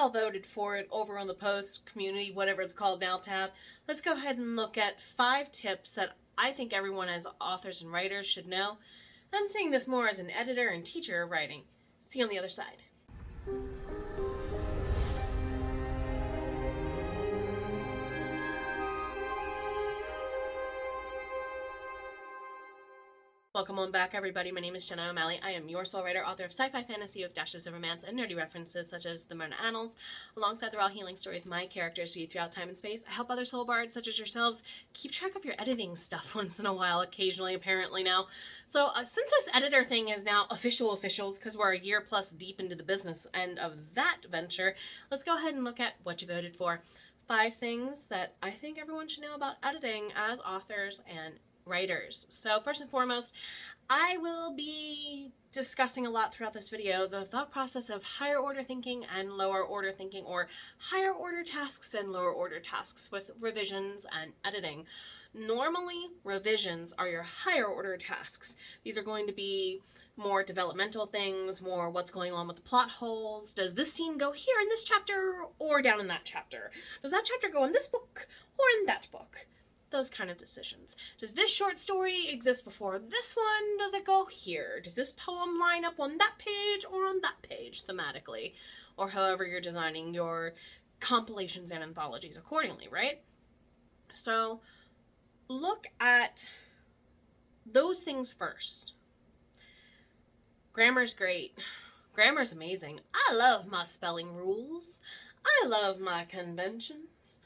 all voted for it over on the post, community, whatever it's called now tab. Let's go ahead and look at 5 tips that I think everyone as authors and writers should know. I'm saying this more as an editor and teacher of writing. See you on the other side. Welcome on back, everybody. My name is Jenna O'Malley. I am your soul writer, author of sci-fi fantasy with dashes of romance and nerdy references such as the Myrna Annals. Alongside the raw healing stories my characters weave throughout time and space, I help other soul bards such as yourselves keep track of your editing stuff once in a while, occasionally, apparently now. So since this editor thing is now officials, because we're a year plus deep into the business end of that venture, let's go ahead and look at what you voted for. 5 things that I think everyone should know about editing as authors and writers. So first and foremost, I will be discussing a lot throughout this video the thought process of higher order thinking and lower order thinking, or higher order tasks and lower order tasks with revisions and editing. Normally, revisions are your higher order tasks. These are going to be more developmental things, more what's going on with the plot holes. Does this scene go here in this chapter or down in that chapter? Does that chapter go in this book or in that book? Those kind of decisions. Does this short story exist before this one? Does it go here? Does this poem line up on that page or on that page thematically? Or however you're designing your compilations and anthologies accordingly, right? So look at those things first. Grammar's great. Grammar's amazing. I love my spelling rules. I love my conventions.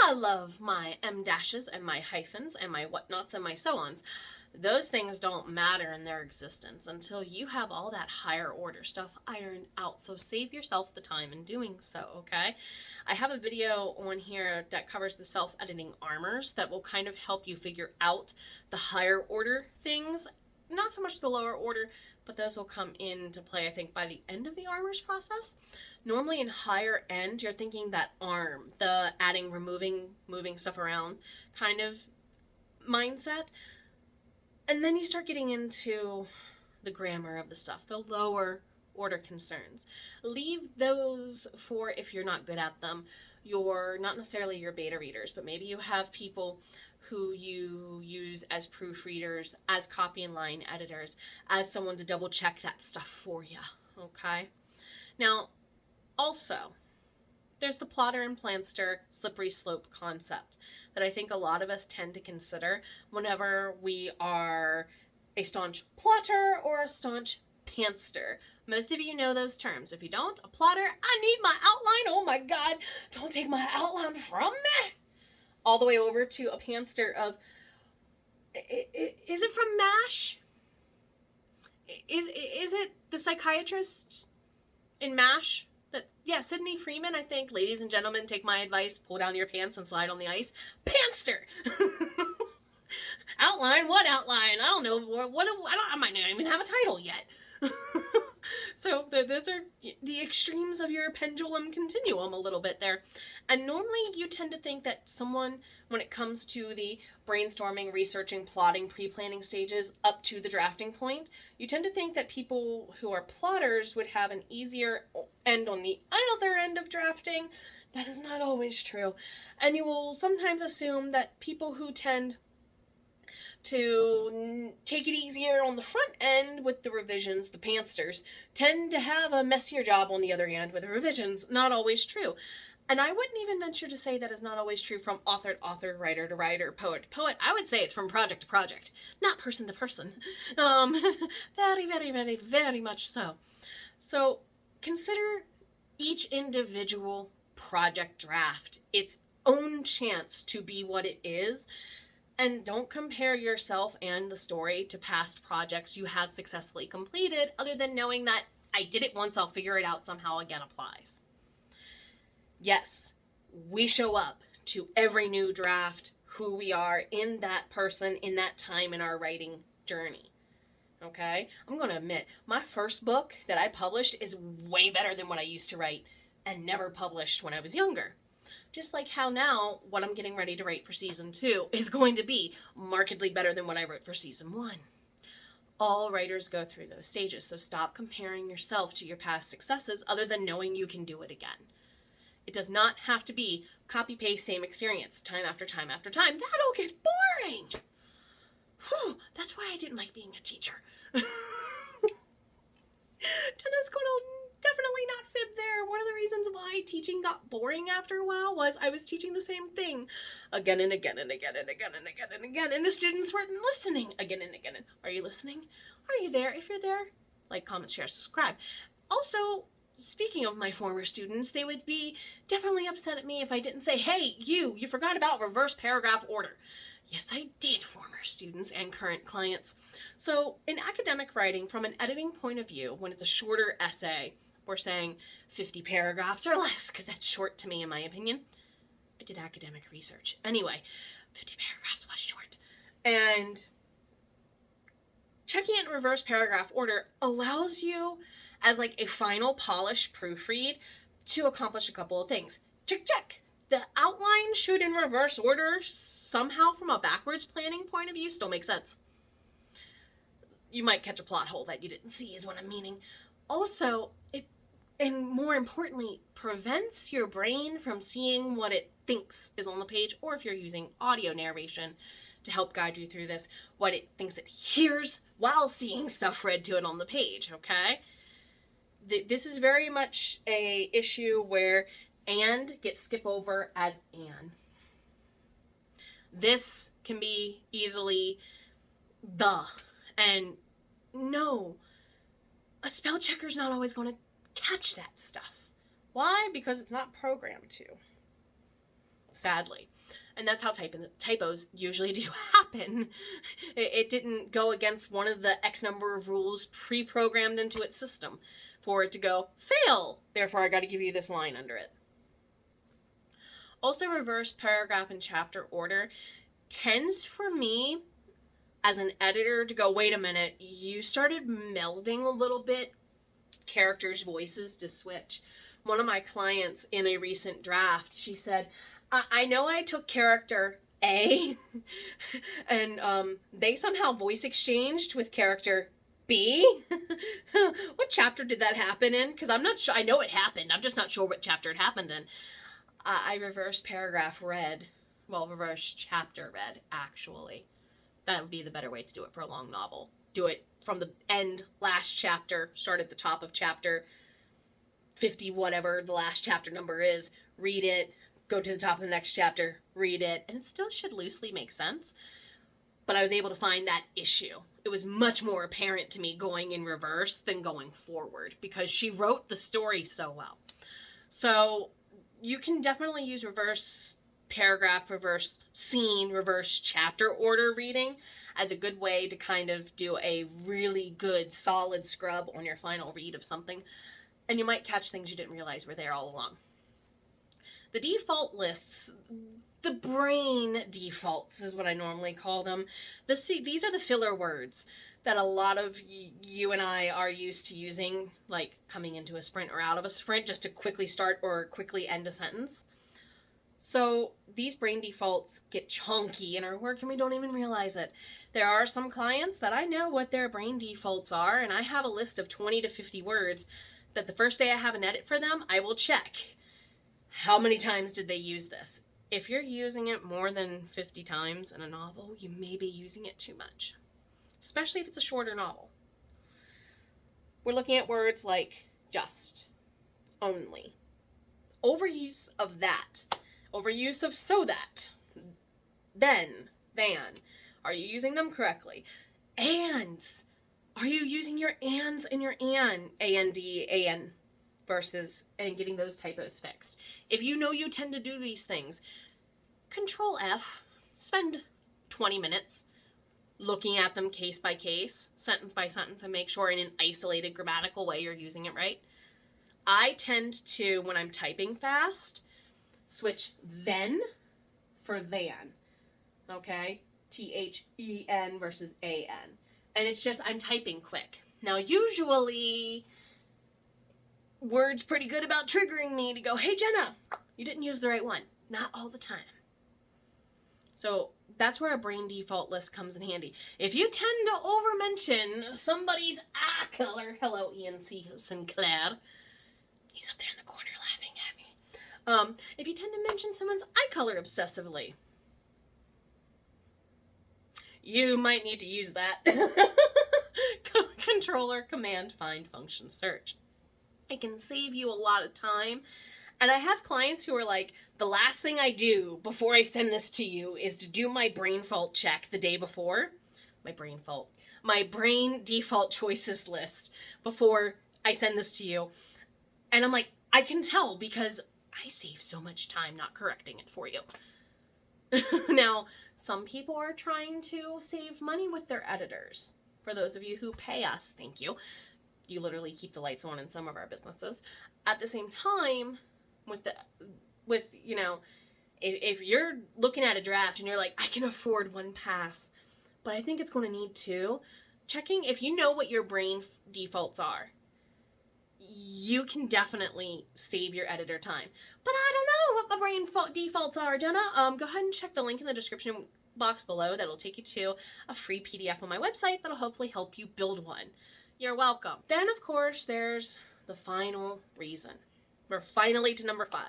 I love my M-dashes and my hyphens and my whatnots and my so-ons. Those things don't matter in their existence until you have all that higher order stuff ironed out. So save yourself the time in doing so, okay? I have a video on here that covers the self-editing armors that will kind of help you figure out the higher order things. Not so much the lower order, but those will come into play, I think, by the end of the armors process. Normally in higher end, you're thinking that arm, the adding, removing, moving stuff around kind of mindset. And then you start getting into the grammar of the stuff, the lower order concerns. Leave those for if you're not good at them. You're not necessarily your beta readers, but maybe you have people who you use as proofreaders, as copy and line editors, as someone to double check that stuff for you, okay? Now, also, there's the plotter and planster slippery slope concept that I think a lot of us tend to consider whenever we are a staunch plotter or a staunch pantster. Most of you know those terms. If you don't, a plotter, I need my outline, oh my God, don't take my outline from me. All the way over to a pantster of, is it from MASH? Is it the psychiatrist in MASH? Yeah, Sydney Freeman, I think. Ladies and gentlemen, take my advice. Pull down your pants and slide on the ice. Pantster! Outline? What outline? I don't know. I might not even have a title yet. So those are the extremes of your pendulum continuum a little bit there. And normally you tend to think that someone, when it comes to the brainstorming, researching, plotting, pre-planning stages up to the drafting point, you tend to think that people who are plotters would have an easier end on the other end of drafting. That is not always true. And you will sometimes assume that people who tend to take it easier on the front end with the revisions, the pantsters, tend to have a messier job on the other end with the revisions. Not always true. And I wouldn't even venture to say that is not always true from author to author, writer to writer, poet to poet. I would say it's from project to project, not person to person. Very, very, very, very much so. So consider each individual project draft its own chance to be what it is. And don't compare yourself and the story to past projects you have successfully completed, other than knowing that I did it once, I'll figure it out somehow again applies. Yes, we show up to every new draft who we are in that person, in that time in our writing journey. Okay? I'm going to admit, my first book that I published is way better than what I used to write and never published when I was younger. Just like how now, what I'm getting ready to write for season 2 is going to be markedly better than what I wrote for season 1. All writers go through those stages, so stop comparing yourself to your past successes other than knowing you can do it again. It does not have to be copy-paste, same experience, time after time after time. That'll get boring. Whew, that's why I didn't like being a teacher. Jenna's going to definitely not fib there. One of the reasons why teaching got boring after a while was I was teaching the same thing again and again and again and again and again and again, and the students weren't listening again and again. Are you listening? Are you there? If you're there, like, comment, share, subscribe. Also, speaking of my former students, they would be definitely upset at me if I didn't say, hey, you forgot about reverse paragraph order. Yes, I did, former students and current clients. So in academic writing, from an editing point of view, when it's a shorter essay, we're saying 50 paragraphs or less, because that's short to me, in my opinion. I did academic research. Anyway, 50 paragraphs was short. And checking it in reverse paragraph order allows you, as like a final polished proofread, to accomplish a couple of things. Check, check. The outline should, in reverse order, somehow from a backwards planning point of view, still make sense. You might catch a plot hole that you didn't see, is what I'm meaning. Also, it, and more importantly, prevents your brain from seeing what it thinks is on the page, or if you're using audio narration to help guide you through this, what it thinks it hears while seeing stuff read to it on the page, okay? This is very much a issue where and gets skipped over as an. This can be easily the. And no, a spell checker's not always going to catch that stuff. Why? Because it's not programmed to. Sadly. And that's how typos usually do happen. It didn't go against one of the X number of rules pre-programmed into its system for it to go, fail, therefore I got to give you this line under it. Also, reverse paragraph and chapter order tends for me as an editor to go, wait a minute, you started melding a little bit characters' voices to switch. One of my clients in a recent draft, she said, I know I took character A and they somehow voice exchanged with character B. What chapter did that happen in? Because I'm not sure. I know it happened. I'm just not sure what chapter it happened in. I reverse paragraph read. Well, reverse chapter read, actually. That would be the better way to do it for a long novel. Do it from the end, last chapter, start at the top of chapter 50, whatever the last chapter number is. Read it, go to the top of the next chapter, read it, and it still should loosely make sense. But I was able to find that issue. It was much more apparent to me going in reverse than going forward because she wrote the story so well. So you can definitely use reverse paragraph, reverse scene, reverse chapter order reading as a good way to kind of do a really good solid scrub on your final read of something. And you might catch things you didn't realize were there all along. The default lists, the brain defaults is what I normally call them. These are the filler words that a lot of you and I are used to using, like coming into a sprint or out of a sprint, just to quickly start or quickly end a sentence. So these brain defaults get chunky in our work and we don't even realize it. There are some clients that I know what their brain defaults are, and I have a list of 20 to 50 words that the first day I have an edit for them, I will check. How many times did they use this? If you're using it more than 50 times in a novel, you may be using it too much, especially if it's a shorter novel. We're looking at words like just, only, overuse of that, overuse of so that, then, than. Are you using them correctly? Ands. Are you using your ands in your and, A-N-D, A-N, versus, and getting those typos fixed? If you know you tend to do these things, Control F, spend 20 minutes looking at them case by case, sentence by sentence, and make sure in an isolated grammatical way you're using it right. I tend to, when I'm typing fast, switch then for than, okay? T-H-E-N versus A-N. And it's just, I'm typing quick. Now, usually, Word's pretty good about triggering me to go, hey, Jenna, you didn't use the right one. Not all the time. So that's where a brain default list comes in handy. If you tend to overmention somebody's eye color, hello, Ian C. Sinclair. He's up there in the corner laughing at me. If you tend to mention someone's eye color obsessively, you might need to use that. Controller command find function search. It can save you a lot of time. And I have clients who are like, the last thing I do before I send this to you is to do my brain fault check the day before. My brain default choices list before I send this to you. And I'm like, I can tell because I save so much time not correcting it for you. Now, some people are trying to save money with their editors. For those of you who pay us, thank you. You literally keep the lights on in some of our businesses. At the same time, if you're looking at a draft and you're like, I can afford one pass, but I think it's going to need two, checking if you know what your brain defaults are, you can definitely save your editor time. But I don't know what my brain defaults are, Jenna. Go ahead and check the link in the description box below. That'll take you to a free PDF on my website that'll hopefully help you build one. You're welcome. Then, of course, there's the final reason. We're finally to number 5.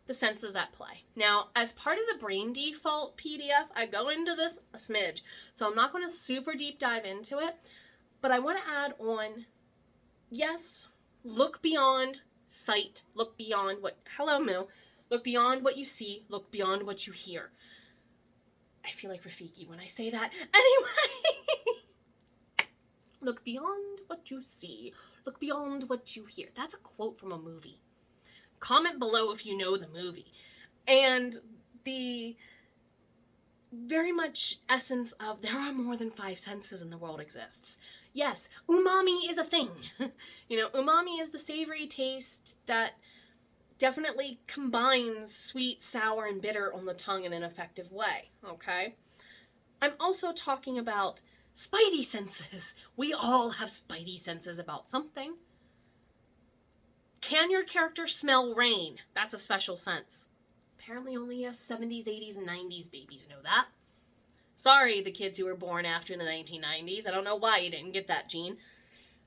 The senses at play. Now, as part of the brain default PDF, I go into this a smidge, so I'm not going to super deep dive into it, but I want to add on, yes, look beyond sight, look beyond look beyond what you see, look beyond what you hear. I feel like Rafiki when I say that. Anyway, look beyond what you see, look beyond what you hear. That's a quote from a movie. Comment below if you know the movie. And the very much essence of there are more than 5 senses in the world exists. Yes, umami is a thing. Umami is the savory taste that definitely combines sweet, sour, and bitter on the tongue in an effective way, okay? I'm also talking about spidey senses. We all have spidey senses about something. Can your character smell rain? That's a special sense. Apparently only us 70s, 80s, and 90s babies know that. Sorry, the kids who were born after the 1990s. I don't know why you didn't get that gene.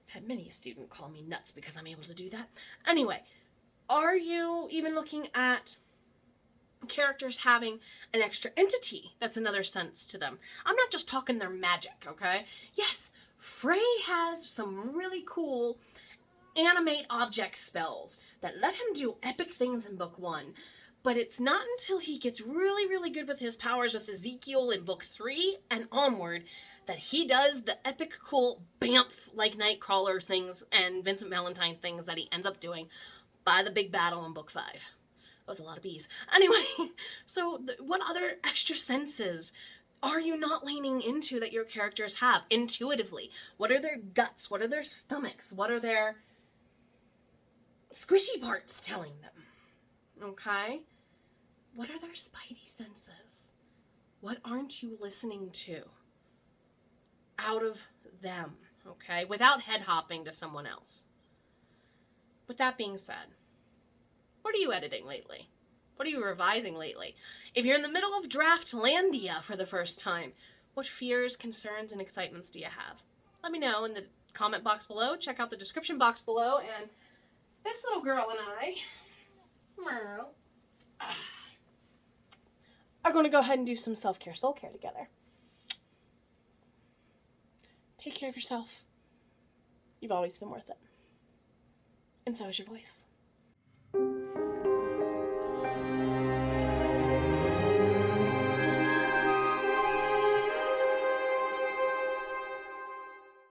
I've had many a student call me nuts because I'm able to do that. Anyway, are you even looking at characters having an extra entity that's another sense to them? I'm not just talking their magic, okay? Yes, Frey has some really cool animate object spells that let him do epic things in book 1, but it's not until he gets really, really good with his powers with Ezekiel in book 3 and onward that he does the epic, cool, bamf, like Nightcrawler things and Vincent Valentine things that he ends up doing by the big battle in book 5. That was a lot of bees. Anyway, so what other extra senses are you not leaning into that your characters have intuitively? What are their guts? What are their stomachs? What are their squishy parts telling them? Okay? What are their spidey senses? What aren't you listening to out of them? Okay? Without head hopping to someone else. With that being said, what are you editing lately? What are you revising lately? If you're in the middle of Draftlandia for the first time, what fears, concerns, and excitements do you have? Let me know in the comment box below. Check out the description box below, and this little girl and I are going to go ahead and do some self-care, soul-care together. Take care of yourself. You've always been worth it. And so is your voice.